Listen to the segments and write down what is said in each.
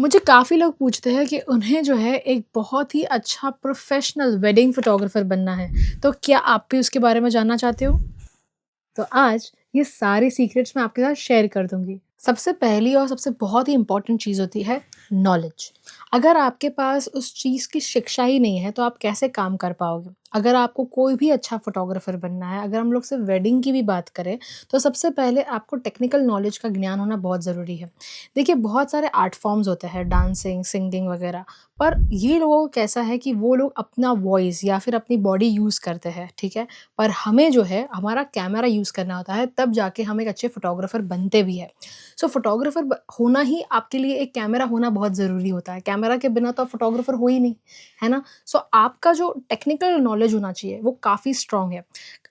मुझे काफ़ी लोग पूछते हैं कि उन्हें जो है एक बहुत ही अच्छा प्रोफ़ेशनल वेडिंग फ़ोटोग्राफ़र बनना है। तो क्या आप भी उसके बारे में जानना चाहते हो? तो आज ये सारे सीक्रेट्स मैं आपके साथ शेयर कर दूँगी। सबसे पहली और सबसे बहुत ही इम्पोर्टेंट चीज़ होती है नॉलेज। अगर आपके पास उस चीज़ की शिक्षा ही नहीं है तो आप कैसे काम कर पाओगे? अगर आपको कोई भी अच्छा फ़ोटोग्राफ़र बनना है, अगर हम लोग सिर्फ़ वेडिंग की भी बात करें, तो सबसे पहले आपको टेक्निकल नॉलेज का ज्ञान होना बहुत ज़रूरी है। देखिए बहुत सारे आर्ट फ़ॉर्म्स होते हैं, डांसिंग, सिंगिंग वग़ैरह, पर ये लोगों का कैसा है कि वो लोग अपना वॉइस या फिर अपनी बॉडी यूज़ करते हैं, ठीक है? पर हमें जो है हमारा कैमरा यूज़ करना होता है, तब जाके हम एक अच्छे फ़ोटोग्राफ़र बनते भी हैं। सो फ़ोटोग्राफ़र ब होना ही आपके लिए एक कैमरा होना बहुत ज़रूरी होता है। कैमरा के बिना तो आप फ़ोटोग्राफ़र हो ही नहीं, है ना? सो आपका जो टेक्निकल नॉलेज होना चाहिए, वो काफ़ी स्ट्रॉन्ग है।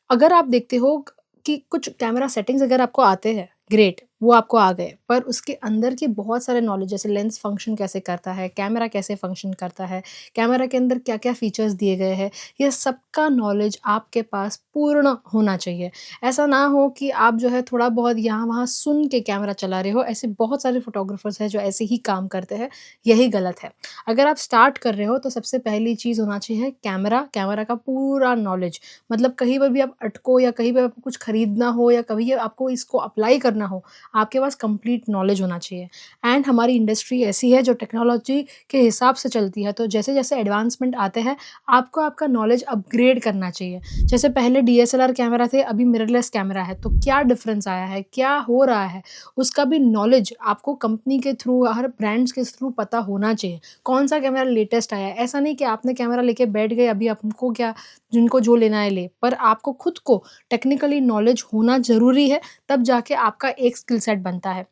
अगर आप देखते हो कि कुछ कैमरा सेटिंग्स अगर आपको आते हैं, ग्रेट, वो आपको आ गए। पर उसके अंदर के बहुत सारे नॉलेज जैसे लेंस फंक्शन कैसे करता है, कैमरा कैसे फंक्शन करता है, कैमरा के अंदर क्या-क्या फीचर्स दिए गए हैं, ये सबका नॉलेज आपके पास पूर्ण होना चाहिए। ऐसा ना हो कि आप जो है थोड़ा बहुत यहाँ-वहाँ सुन के कैमरा चला रहे हो, ऐसे बहुत सारे फ़ोटोग्राफ़र्स हैं जो ऐसे ही काम करते हैं, यही गलत है। अगर आप स्टार्ट कर रहे हो तो सबसे पहली चीज़ होना चाहिए कैमरा, कैमरा का पूरा नॉलेज। मतलब कहीं पर भी आप अटको या कहीं पे आपको कुछ खरीदना हो या कभी आपको इसको अप्लाई करना हो, आपके पास कंप्लीट नॉलेज होना चाहिए। एंड हमारी इंडस्ट्री ऐसी है जो टेक्नोलॉजी के हिसाब से चलती है, तो जैसे-जैसे एडवांसमेंट आते हैं, आपको आपका नॉलेज अपग्रेड करना चाहिए। जैसे पहले डीएसएलआर कैमरा थे, अभी मिररलेस कैमरा है, तो क्या डिफ़रेंस आया है, क्या हो रहा है, उसका भी नॉलेज आपको कंपनी के थ्रू, हर ब्रांड्स के थ्रू पता होना चाहिए। कौन-सा कैमरा लेटेस्ट आया है, ऐसा नहीं कि आपने कैमरा लेके बैठ गए, अभी हमको क्या जिनको जो लेना है ले, पर आपको खुद को टेक्निकली नॉलेज होना ज़रूरी है, तब जाके आपका एक स्किल सेट बनता है।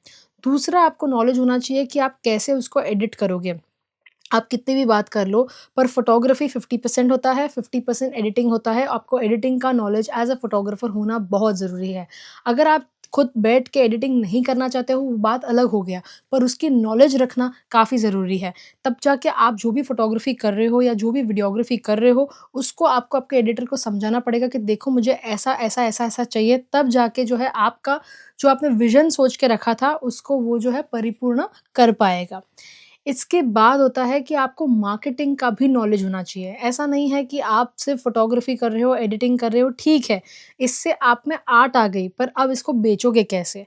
दूसरा आपको नॉलेज होना चाहिए कि आप कैसे उसको एडिट करोगे। आप कितनी भी बात कर लो, पर फ़ोटोग्राफ़ी 50% होता है, 50% एडिटिंग होता है। आपको एडिटिंग का नॉलेज एज़ अ फ़ोटोग्राफ़र होना बहुत ज़रूरी है। अगर आप खुद बैठ के एडिटिंग नहीं करना चाहते हो, वो बात अलग हो गया, पर उसकी नॉलेज रखना काफ़ी ज़रूरी है। तब जाके आप जो भी फ़ोटोग्राफ़ी कर रहे हो या जो भी वीडियोग्राफ़ी कर रहे हो, उसको आपको आपके एडिटर को समझाना पड़ेगा कि देखो मुझे ऐसा, ऐसा, ऐसा, ऐसा चाहिए, तब जाके जो है आपका जो आपने विज़न सोच के रखा था, उसको वो जो है परिपूर्ण कर पाएगा। इसके बाद होता है कि आपको मार्केटिंग का भी नॉलेज होना चाहिए। ऐसा नहीं है कि आप सिर्फ़ फ़ोटोग्राफ़ी कर रहे हो, एडिटिंग कर रहे हो, ठीक है। इससे आप में आर्ट आ गई, पर अब इसको बेचोगे कैसे?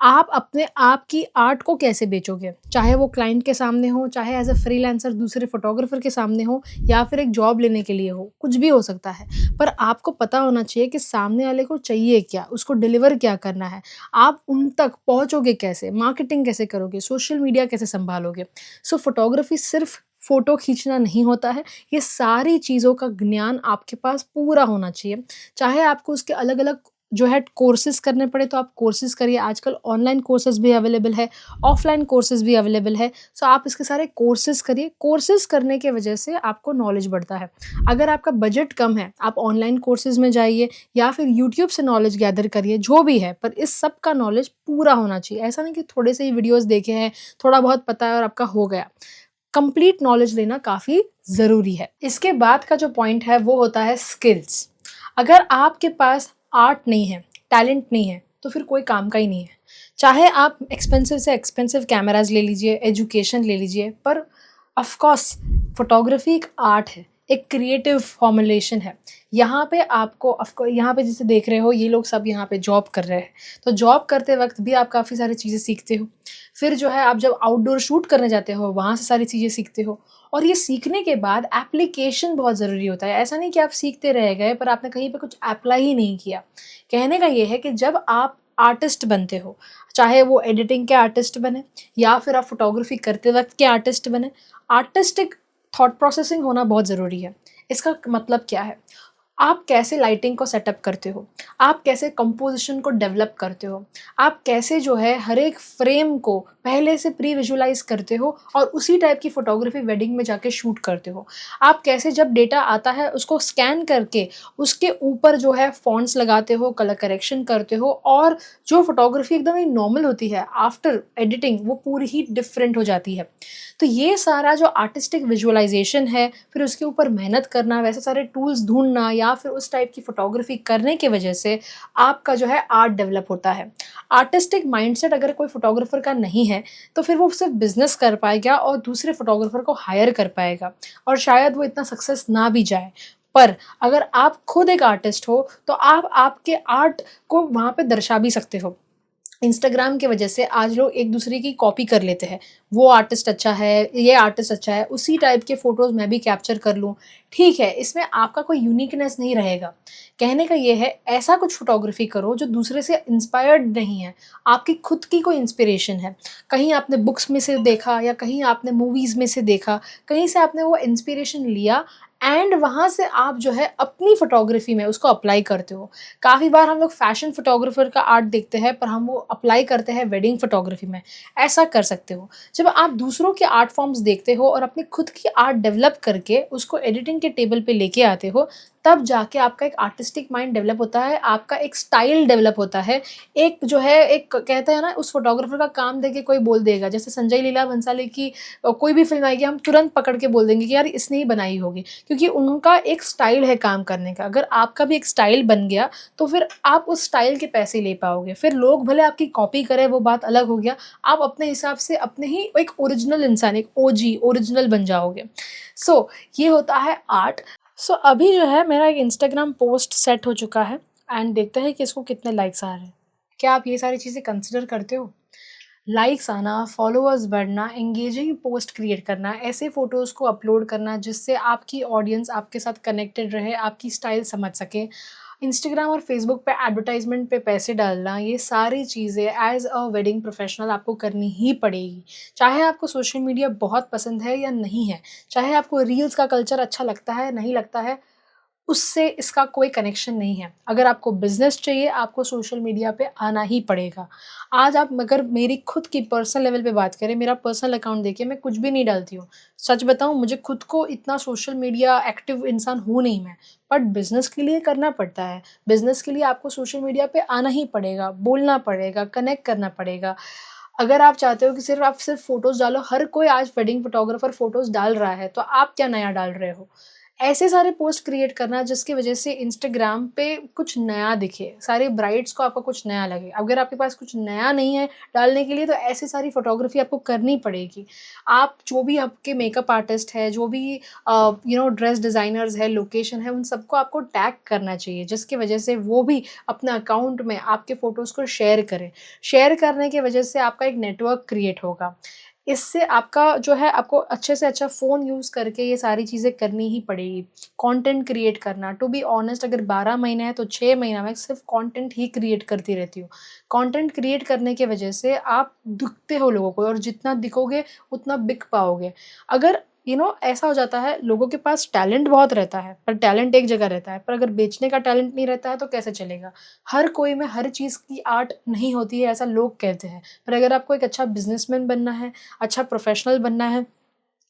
आप अपने आप की आर्ट को कैसे बेचोगे? चाहे वो क्लाइंट के सामने हो, चाहे एज़ अ फ्रीलांसर दूसरे फ़ोटोग्राफ़र के सामने हो या फिर एक जॉब लेने के लिए हो, कुछ भी हो सकता है। पर आपको पता होना चाहिए कि सामने वाले को चाहिए क्या? उसको डिलीवर क्या करना है? आप उन तक पहुँचोगे कैसे? मार्केटिंग कैसे करोगे? सोशल मीडिया कैसे सँभालोगे? सो फ़ोटोग्राफ़ी सिर्फ़ फ़ोटो खींचना नहीं होता है, ये सारी चीज़ों का ज्ञान आपके पास पूरा होना चाहिए। चाहे आपको उसके अलग-अलग जो है कोर्सेज़ करने पड़े तो आप कोर्सेज़ करिए, आजकल ऑनलाइन कोर्सेज़ भी अवेलेबल है, ऑफ़लाइन कोर्सेज़ भी अवेलेबल है। सो आप इसके सारे कोर्सेज़ करिए, कोर्सेज़ करने के वजह से आपको नॉलेज बढ़ता है। अगर आपका बजट कम है, आप ऑनलाइन कोर्सेज़ में जाइए या फिर यूट्यूब से नॉलेज गैदर करिए, जो भी है, पर इस सब का नॉलेज पूरा होना चाहिए। ऐसा नहीं कि थोड़े से ही वीडियोज़ देखे हैं, थोड़ा बहुत पता है और आपका हो गया। कंप्लीट नॉलेज लेना काफ़ी ज़रूरी है। इसके बाद का जो पॉइंट है वो होता है स्किल्स। अगर आपके पास आर्ट नहीं है, टैलेंट नहीं है, तो फिर कोई काम का ही नहीं है। चाहे आप एक्सपेंसिव से एक्सपेंसिव कैमराज़ ले लीजिए, एजुकेशन ले लीजिए, पर ऑफ़ कोर्स फ़ोटोग्राफ़ी एक आर्ट है, एक क्रिएटिव फ़ॉर्मुलेशन है। यहाँ पे आपको यहाँ पे जैसे देख रहे हो ये लोग सब यहाँ पे जॉब कर रहे हैं, तो जॉब करते वक़्त भी आप काफ़ी सारी चीज़ें सीखते हो। फिर जो है आप जब आउटडोर शूट करने जाते हो, वहाँ से सारी चीज़ें सीखते हो और ये सीखने के बाद एप्लीकेशन बहुत ज़रूरी होता है। ऐसा नहीं कि आप सीखते रह गए पर आपने कहीं पे कुछ अप्लाई ही नहीं किया। कहने का ये है कि जब आप आर्टिस्ट बनते हो, चाहे वो एडिटिंग के आर्टिस्ट बने या फिर आप फ़ोटोग्राफ़ी करते वक़्त के आर्टिस्ट बने, आर्टिस्टिक थॉट प्रोसेसिंग होना बहुत ज़रूरी है। इसका मतलब क्या है? आप कैसे लाइटिंग को सेटअप करते हो? आप कैसे कंपोज़िशन को डेवलप करते हो? आप कैसे जो है हर एक फ्रेम को पहले से प्री विजुअलाइज़ करते हो और उसी टाइप की फ़ोटोग्राफ़ी वेडिंग में जाके शूट करते हो? आप कैसे जब डेटा आता है उसको स्कैन करके उसके ऊपर जो है फ़ॉन्ट्स लगाते हो, कलर करेक्शन करते हो और जो फ़ोटोग्राफ़ी एकदम ही नॉर्मल होती है आफ्टर एडिटिंग वो पूरी ही डिफ़रेंट हो जाती है। तो ये सारा जो आर्टिस्टिक विजुअलाइज़ेशन है, फिर उसके ऊपर मेहनत करना, वैसे सारे टूल्स ढूँढना या या फिर उस टाइप की फ़ोटोग्राफ़ी करने की वजह से आपका जो है आर्ट डेवलप होता है। आर्टिस्टिक माइंडसेट अगर कोई फ़ोटोग्राफ़र का नहीं है, तो फिर वो सिर्फ़ बिज़नेस कर पाएगा और दूसरे फ़ोटोग्राफ़र को हायर कर पाएगा और शायद वो इतना सक्सेस ना भी जाए। पर अगर आप खुद एक आर्टिस्ट हो, तो आप आपके आर्ट को वहाँ पे दर्शा भी सकते हो। इंस्टाग्राम की वजह से आज लोग एक-दूसरे की कॉपी कर लेते हैं। वो आर्टिस्ट अच्छा है, ये आर्टिस्ट अच्छा है, उसी टाइप के फ़ोटोज़ मैं भी कैप्चर कर लूँ। ठीक है, इसमें आपका कोई यूनिकनेस नहीं रहेगा। कहने का ये है, ऐसा कुछ फ़ोटोग्राफ़ी करो जो दूसरे से इंस्पायर्ड नहीं है, आपकी खुद की कोई इंस्पिरेशन है। कहीं आपने बुक्स में से देखा या कहीं आपने मूवीज़ में से देखा, कहीं से आपने वो इंस्पिरेशन लिया एंड वहाँ से आप जो है अपनी फ़ोटोग्राफ़ी में उसको अप्लाई करते हो। काफ़ी बार हम लोग फैशन फ़ोटोग्राफ़र का आर्ट देखते हैं, पर हम वो अप्लाई करते हैं वेडिंग फ़ोटोग्राफ़ी में। ऐसा कर सकते हो। जब आप दूसरों के आर्ट फ़ॉर्म्स देखते हो और अपनी खुद की आर्ट डेवलप करके उसको एडिटिंग के टेबल पे लेके आते हो, तब जाके आपका एक आर्टिस्टिक माइंड डेवलप होता है, आपका एक स्टाइल डेवलप होता है। एक जो है एक कहते हैं ना, उस फ़ोटोग्राफ़र का काम देख के कोई बोल देगा, जैसे संजय लीला भंसाली की कोई भी फ़िल्म आएगी, हम तुरंत पकड़ के बोल देंगे कि यार इसने ही बनाई होगी, क्योंकि उनका एक स्टाइल है काम करने का। अगर आपका भी एक स्टाइल बन गया, तो फिर आप उस स्टाइल के पैसे ले पाओगे। फिर लोग भले आपकी कॉपी करें, वो बात अलग हो गया। आप अपने हिसाब से अपने ही एक ओरिजिनल इंसान, एक ओजी ओरिजिनल बन जाओगे। ये होता है आर्ट। अभी जो है मेरा एक इंस्टाग्राम पोस्ट सेट हो चुका है एंड देखते हैं कि इसको कितने लाइक्स आ रहे हैं। क्या आप ये सारी चीज़ें कंसिडर करते हो? लाइक्स आना, फॉलोअर्स बढ़ना, एंगेजिंग पोस्ट क्रिएट करना, ऐसे फ़ोटोज़ को अपलोड करना जिससे आपकी ऑडियंस आपके साथ कनेक्टेड रहे, आपकी स्टाइल समझ सके। इंस्टाग्राम और फेसबुक पे एडवर्टाइज़मेंट पे पैसे डालना, ये सारी चीज़ें एज़ अ वेडिंग प्रोफ़ेशनल आपको करनी ही पड़ेगी। चाहे आपको सोशल मीडिया बहुत पसंद है या नहीं है, चाहे आपको रील्स का कल्चर अच्छा लगता है, नहीं लगता है, उससे इसका कोई कनेक्शन नहीं है। अगर आपको बिज़नेस चाहिए, आपको सोशल मीडिया पे आना ही पड़ेगा। आज आप अगर मेरी खुद की पर्सनल लेवल पे बात करें, मेरा पर्सनल अकाउंट देखिए, मैं कुछ भी नहीं डालती हूँ। सच बताऊँ, मुझे खुद को इतना सोशल मीडिया एक्टिव इंसान हूँ नहीं मैं, बट बिज़नेस के लिए करना पड़ता है। बिज़नेस के लिए आपको सोशल मीडिया पे आना ही पड़ेगा, बोलना पड़ेगा, कनेक्ट करना पड़ेगा। अगर आप चाहते हो कि आप सिर्फ़ फ़ोटोज़ डालो, हर कोई आज वेडिंग फ़ोटोग्राफ़र फ़ोटोज़ डाल रहा है, तो आप क्या नया डाल रहे हो? ऐसे सारे पोस्ट क्रिएट करना जिसकी वजह से इंस्टाग्राम पे कुछ नया दिखे, सारे ब्राइड्स को आपको कुछ नया लगे। अगर आपके पास कुछ नया नहीं है डालने के लिए, तो ऐसी सारी फ़ोटोग्राफ़ी आपको करनी पड़ेगी। आप जो भी आपके मेकअप आर्टिस्ट है, जो भी ड्रेस डिज़ाइनर्स है, लोकेशन है, उन सबको आपको टैग करना चाहिए, जिसकी वजह से वो भी अपने अकाउंट में आपके फ़ोटोज़ को शेयर करें। शेयर करने की वजह से आपका एक नेटवर्क क्रिएट होगा। इससे आपका जो है, आपको अच्छे से अच्छा फ़ोन यूज़ करके ये सारी चीज़ें करनी ही पड़ेगी। कंटेंट क्रिएट करना, टू बी ऑनेस्ट, अगर 12 महीने हैं तो 6 महीना मैं सिर्फ़ कंटेंट ही क्रिएट करती रहती हूँ। कंटेंट क्रिएट करने की वजह से आप दिखते हो लोगों को और जितना दिखोगे उतना बिक पाओगे। अगर ऐसा हो जाता है, लोगों के पास टैलेंट बहुत रहता है, पर टैलेंट एक जगह रहता है, पर अगर बेचने का टैलेंट नहीं रहता है तो कैसे चलेगा? हर कोई में हर चीज़ की आर्ट नहीं होती है, ऐसा लोग कहते हैं। पर अगर आपको एक अच्छा बिज़नेसमैन बनना है, अच्छा प्रोफ़ेशनल बनना है,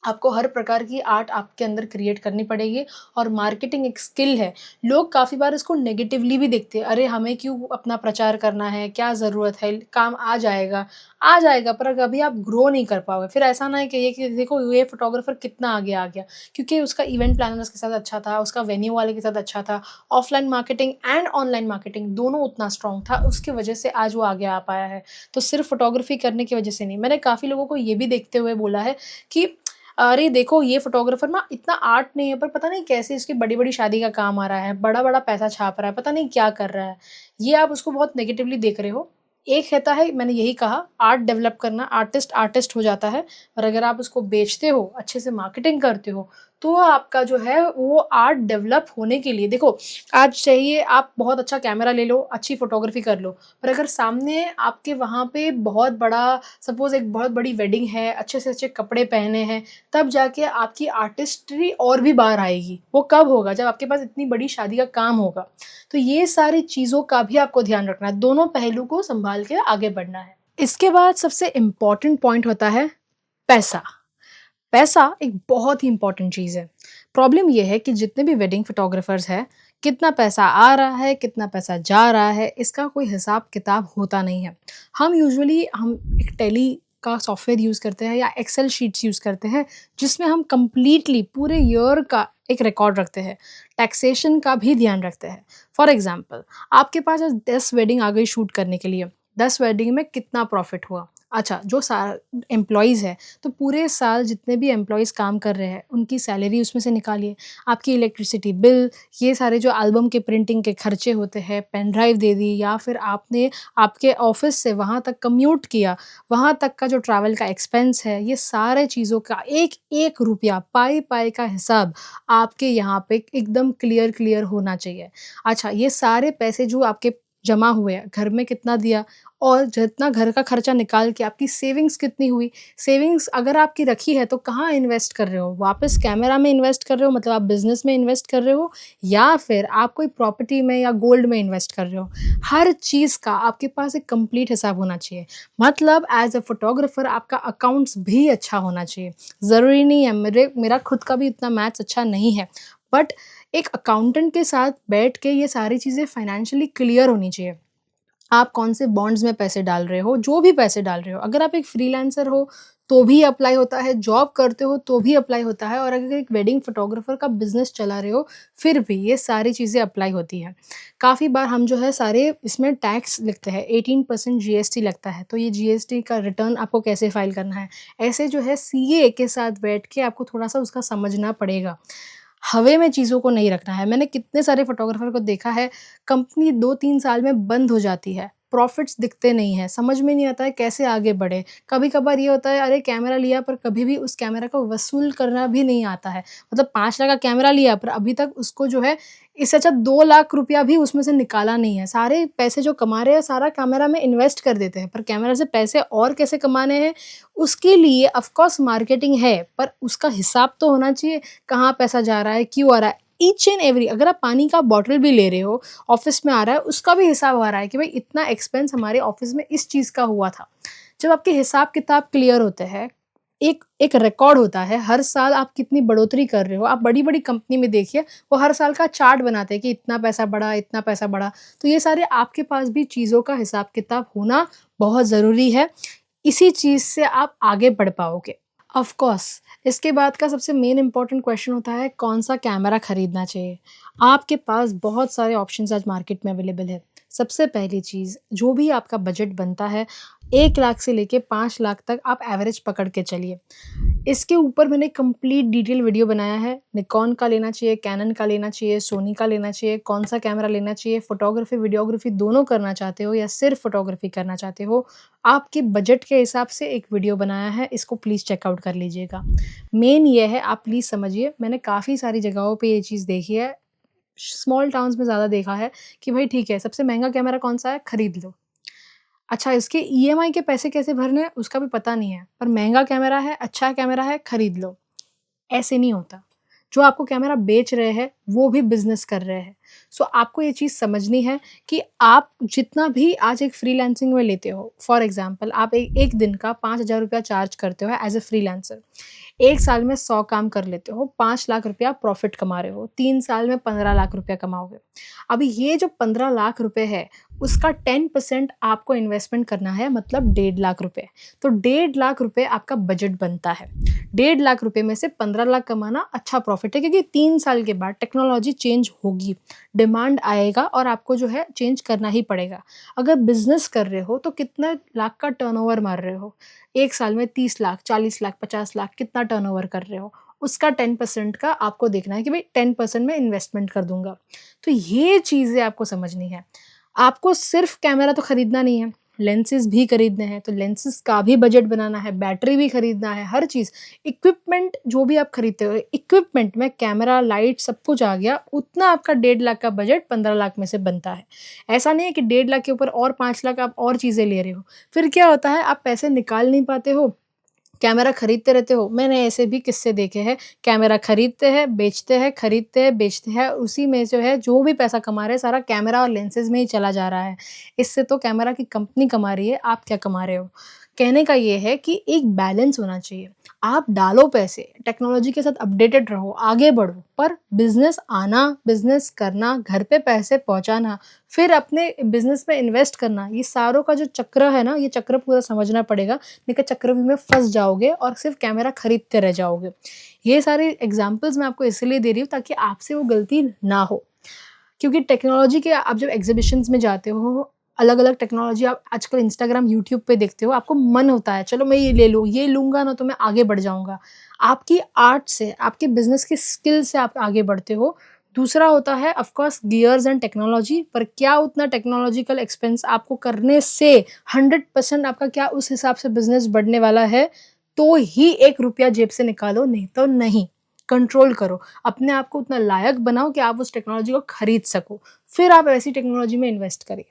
आपको हर प्रकार की आर्ट आपके अंदर क्रिएट करनी पड़ेगी और मार्केटिंग एक स्किल है। लोग काफ़ी बार इसको नेगेटिवली भी देखते हैं, अरे! हमें क्यों अपना प्रचार करना है, क्या ज़रूरत है, काम आ जाएगा, पर कभी आप ग्रो नहीं कर पाओगे। फिर ऐसा ना है कि कि देखो ये फ़ोटोग्राफ़र कितना आगे आ गया, क्योंकि उसका इवेंट प्लानर्स के साथ अच्छा था, उसका वेन्यू वाले के साथ अच्छा था, offline marketing and online marketing दोनों उतना स्ट्रॉन्ग था, उसकी वजह से आज वो आगे आ पाया है। तो सिर्फ़ फ़ोटोग्राफ़ी करने की वजह से नहीं। मैंने काफ़ी लोगों को ये भी देखते हुए बोला है कि अरे देखो, ये फ़ोटोग्राफ़र ना इतना आर्ट नहीं है, पर पता नहीं कैसे इसकी बड़ी-बड़ी शादी का काम आ रहा है, बड़ा-बड़ा पैसा छाप रहा है, पता नहीं क्या कर रहा है। ये आप उसको बहुत नेगेटिवली देख रहे हो। एक रहता है, मैंने यही कहा, आर्ट डेवलप करना, आर्टिस्ट आर्टिस्ट हो जाता है, और अगर आप उसको बेचते हो, अच्छे से मार्केटिंग करते हो, तो आपका जो है वो आर्ट डेवलप होने के लिए देखो, आज चाहिए आप बहुत अच्छा कैमरा ले लो, अच्छी फ़ोटोग्राफ़ी कर लो, पर अगर सामने आपके वहाँ पे बहुत बड़ा, सपोज़ एक बहुत बड़ी वेडिंग है, अच्छे से अच्छे कपड़े पहने हैं, तब जाके आपकी आर्टिस्ट्री और भी बाहर आएगी। वो कब होगा? जब आपके पास इतनी बड़ी शादी का काम होगा। तो ये सारी चीज़ों का भी आपको ध्यान रखना है, दोनों पहलू को सँभाल के आगे बढ़ना है। इसके बाद सबसे इम्पोर्टेंट पॉइंट होता है पैसा। पैसा एक बहुत ही इम्पोर्टेंट चीज़ है। प्रॉब्लम ये है कि जितने भी वेडिंग फ़ोटोग्राफ़र्स हैं, कितना पैसा आ रहा है, कितना पैसा जा रहा है, इसका कोई हिसाब-किताब होता नहीं है। हम एक टैली का सॉफ्टवेयर यूज़ करते हैं या एक्सेल शीट्स यूज़ करते हैं, जिसमें हम कंप्लीटली पूरे ईयर का एक रिकॉर्ड रखते हैं, टैक्सेशन का भी ध्यान रखते हैं। फॉर एग्ज़ाम्पल आपके पास आज 10 वेडिंग आ गई शूट करने के लिए, 10 वेडिंग में कितना प्रॉफ़िट हुआ? अच्छा, जो सा एम्प्लॉइज़ हैं, तो पूरे साल जितने भी एम्प्लॉइज़ काम कर रहे हैं, उनकी सैलरी उसमें से निकालिए। आपकी इलेक्ट्रिसिटी बिल, ये सारे जो एल्बम के प्रिंटिंग के खर्चे होते हैं, पेन ड्राइव दे दी या फिर आपने आपके ऑफ़िस से वहाँ तक कम्यूट किया, वहाँ तक का जो ट्रैवल का एक्सपेंस है, ये सारे चीज़ों का एक-एक रुपया, पाई-पाई का हिसाब आपके यहाँ पे एकदम क्लियर होना चाहिए। अच्छा, ये सारे पैसे जो आपके जमा हुए हैं, घर में कितना दिया और जितना घर का खर्चा निकाल के आपकी सेविंग्स कितनी हुई? सेविंग्स अगर आपकी रखी है तो कहाँ इन्वेस्ट कर रहे हो? वापस कैमरा में इन्वेस्ट कर रहे हो मतलब आप बिज़नेस में इन्वेस्ट कर रहे हो या फिर आप कोई प्रॉपर्टी में या गोल्ड में इन्वेस्ट कर रहे हो? हर चीज़ का आपके पास एक कंप्लीट हिसाब होना चाहिए। मतलब एज़ अ फोटोग्राफर आपका अकाउंट्स भी अच्छा होना चाहिए। ज़रूरी नहीं है मेरा खुद का भी इतना मैथ्स अच्छा नहीं है, बट एक अकाउंटेंट के साथ बैठ के ये सारी चीज़ें फाइनेंशियली क्लियर होनी चाहिए। आप कौन से बॉन्ड्स में पैसे डाल रहे हो, जो भी पैसे डाल रहे हो। अगर आप एक फ्रीलांसर हो, तो भी अप्लाई होता है, जॉब करते हो तो भी अप्लाई होता है और अगर एक वेडिंग फोटोग्राफर का बिज़नेस चला रहे हो, फिर भी ये सारी चीज़ें अप्लाई होती हैं। काफ़ी बार हम जो है सारे इसमें टैक्स लिखते हैं, 18% जीएसटी लगता है, तो ये जीएसटी का रिटर्न आपको कैसे फ़ाइल करना है। ऐसे जो है सीए के साथ बैठ के आपको थोड़ा-सा उसका समझना पड़ेगा। हवा में चीज़ों को नहीं रखना है। मैंने कितने सारे फोटोग्राफ़र को देखा है, कंपनी 2-3 साल में बंद हो जाती है, प्रॉफ़िट्स दिखते नहीं हैं, समझ में नहीं आता है कैसे आगे बढ़े। कभी-कभार ये होता है अरे कैमरा लिया पर कभी भी उस कैमरा को वसूल करना भी नहीं आता है। मतलब 5 लाख का कैमरा लिया पर अभी तक उसको जो है इससे अच्छा 2 लाख रुपया भी उसमें से निकाला नहीं है। सारे पैसे जो कमा रहे हैं सारा कैमरा में इन्वेस्ट कर देते हैं, पर कैमरा से पैसे और कैसे कमाने हैं, उसके लिए ऑफ़ कोर्स मार्केटिंग है, पर उसका हिसाब तो होना चाहिए कहाँ पैसा जा रहा है, क्यों आ रहा है? ईच एंड एवरी अगर आप पानी का बॉटल भी ले रहे हो, ऑफ़िस में आ रहा है, उसका भी हिसाब आ रहा है कि भाई इतना एक्सपेंस हमारे ऑफ़िस में इस चीज़ का हुआ था। जब आपके हिसाब-किताब क्लियर होते हैं, एक एक रिकॉर्ड होता है, हर साल आप कितनी बढ़ोतरी कर रहे हो। आप बड़ी-बड़ी कंपनी में देखिए, वो हर साल का चार्ट बनाते हैं कि इतना पैसा बढ़ा, इतना पैसा बढ़ा। तो ये सारे आपके पास भी चीज़ों का हिसाब-किताब होना बहुत ज़रूरी है। इसी चीज़ से आप आगे बढ़ पाओगे। ऑफ़ कोर्स इसके बाद का सबसे मेन इम्पोर्टेंट क्वेश्चन होता है कौन-सा कैमरा खरीदना चाहिए? आपके पास बहुत सारे ऑप्शंस आज मार्केट में अवेलेबल है। सबसे पहली चीज़ जो भी आपका बजट बनता है 1 लाख से लेके 5 लाख तक आप एवरेज पकड़ के चलिए। इसके ऊपर मैंने कंप्लीट डिटेल वीडियो बनाया है। निकॉन का लेना चाहिए, कैनन का लेना चाहिए, सोनी का लेना चाहिए, कौन-सा कैमरा लेना चाहिए, फ़ोटोग्राफ़ी, वीडियोग्राफ़ी दोनों करना चाहते हो या सिर्फ़ फ़ोटोग्राफ़ी करना चाहते हो, आपके बजट के हिसाब से एक वीडियो बनाया है, इसको प्लीज़ चेकआउट कर लीजिएगा। मेन ये है आप प्लीज़ समझिए मैंने काफ़ी सारी जगहों पे ये चीज़ देखी है, स्मॉल टाउन्स में ज़्यादा देखा है कि भाई ठीक है, सबसे महँगा कैमरा कौन-सा है? खरीद लो। अच्छा इसके ईएमआई के पैसे कैसे भरने हैं उसका भी पता नहीं है, पर महँगा कैमरा है, अच्छा कैमरा है, खरीद लो। ऐसे नहीं होता। जो आपको कैमरा बेच रहे हैं, वो भी बिज़नेस कर रहे हैं। सो आपको ये चीज़ समझनी है कि आप जितना भी आज एक फ्रीलांसिंग में लेते हो, फॉर एग्ज़ाम्पल आप एक दिन का ₹5000 चार्ज करते हो एज़ अ फ्रीलांसर। 1 साल में 100 काम कर लेते हो, 5 लाख रुपया प्रॉफ़िट कमा रहे हो, 3 साल में 15 लाख रुपया कमाओगे। अभी ये जो 15 लाख रुपए है, उसका 10% आपको इन्वेस्टमेंट करना है मतलब 1.5 लाख रुपए। तो 1.5 लाख रुपए आपका बजट बनता है। 1.5 लाख रुपए में से 15 लाख कमाना अच्छा प्रॉफ़िट है क्योंकि 3 साल के बाद टेक्नोलॉजी चेंज होगी, डिमांड आएगा और आपको जो है चेंज करना ही पड़ेगा। अगर बिज़नेस कर रहे हो तो कितना लाख का टर्नओवर मार रहे हो? 1 साल में 30 लाख, 40 लाख, 50 लाख कितना टर्नओवर कर रहे हो? उसका 10% का आपको देखना है कि भई 10% मैं इन्वेस्टमेंट कर दूँगा। तो ये चीज़ें आपको समझनी है। आपको सिर्फ़ कैमरा तो खरीदना नहीं है, लेंसेज़ भी खरीदने हैं, तो लेंसेज़ का भी बजट बनाना है, बैटरी भी खरीदना है, हर चीज़। इक्विपमेंट जो भी आप खरीदते हो, इक्विपमेंट में कैमरा, लाइट सब कुछ आ गया, उतना आपका 1.5 लाख का बजट 15 लाख में से बनता है। ऐसा नहीं है कि 1.5 लाख के ऊपर और 5 लाख आप और चीज़ें ले रहे हो। फिर क्या होता है, आप पैसे निकाल नहीं पाते हो, कैमरा खरीदते रहते हो। मैंने ऐसे भी किस्से देखे हैं, कैमरा खरीदते हैं, बेचते हैं, खरीदते हैं, बेचते हैं, उसी में जो है जो भी पैसा कमा रहे हैं सारा कैमरा और लेंसेज़ में ही चला जा रहा है। इससे तो कैमरा की कंपनी कमा रही है, आप क्या कमा रहे हो? कहने का ये है कि एक बैलेंस होना चाहिए। आप डालो पैसे, टेक्नोलॉजी के साथ अपडेटेड रहो, आगे बढ़ो, पर बिज़नेस आना, बिज़नेस करना, घर पे पैसे पहुँचाना, फिर अपने बिज़नेस में इन्वेस्ट करना, ये सारों का जो चक्र है ना, ये चक्र पूरा समझना पड़ेगा, नहीं तो चक्रव्यूह में फँस जाओगे और सिर्फ़ कैमरा खरीदते रह जाओगे। ये सारे एग्ज़ाम्पल्स मैं आपको इसलिए दे रही हूँ ताकि आपसे वो गलती ना हो। क्योंकि टेक्नोलॉजी के आप जब एग्ज़िबिशन्स में जाते हो, अलग-अलग टेक्नोलॉजी आप आजकल इंस्टाग्राम, यूट्यूब पे देखते हो, आपको मन होता है, चलो मैं ये ले लूँ, ये लूँगा ना तो मैं आगे बढ़ जाऊँगा। आपकी आर्ट से, आपके बिज़नेस की स्किल से आप आगे बढ़ते हो। दूसरा होता है of course gears and technology, पर क्या उतना टेक्नोलॉजिकल एक्सपेंस आपको करने से 100% आपका क्या उस हिसाब से बिज़नेस बढ़ने वाला है, तो ही ₹1 जेब से निकालो, नहीं तो नहीं। कंट्रोल करो, अपने आप को उतना लायक बनाओ कि आप उस टेक्नोलॉजी को खरीद सको, फिर आप ऐसी टेक्नोलॉजी में इन्वेस्ट करिए।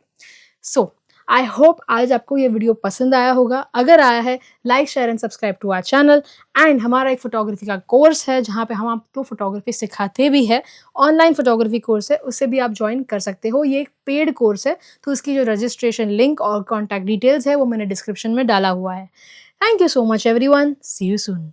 सो आई होप आज आपको ये वीडियो पसंद आया होगा। अगर आया है, like share and subscribe to our channel. And हमारा एक फोटोग्राफी का कोर्स है जहाँ पे हम आपको फोटोग्राफी सिखाते भी है। ऑनलाइन फोटोग्राफी कोर्स है, उसे भी आप ज्वाइन कर सकते हो। ये एक पेड कोर्स है, तो इसकी जो रजिस्ट्रेशन लिंक और कॉन्टैक्ट डिटेल्स है वो मैंने डिस्क्रिप्शन में डाला हुआ है। Thank you so much everyone, see you soon.